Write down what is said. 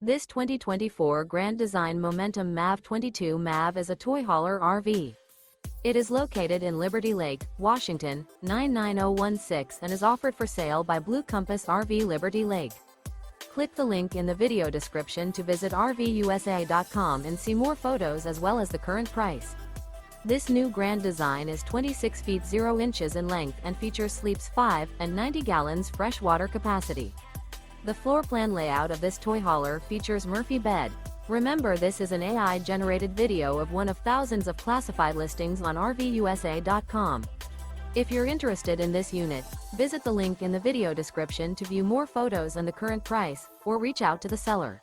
This 2024 Grand Design Momentum MAV 22 MAV is a toy hauler RV. It is located in Liberty Lake, Washington, 99016 and is offered for sale by Blue Compass RV Liberty Lake. Click the link in the video description to visit RVUSA.com and see more photos as well as the current price. This new Grand Design is 26 feet 0 inches in length and features sleeps 5 and 90 gallons fresh water capacity. The floor plan layout of this toy hauler features Murphy bed. Remember, this is an AI-generated video of one of thousands of classified listings on RVUSA.com. If you're interested in this unit, visit the link in the video description to view more photos and the current price, or reach out to the seller.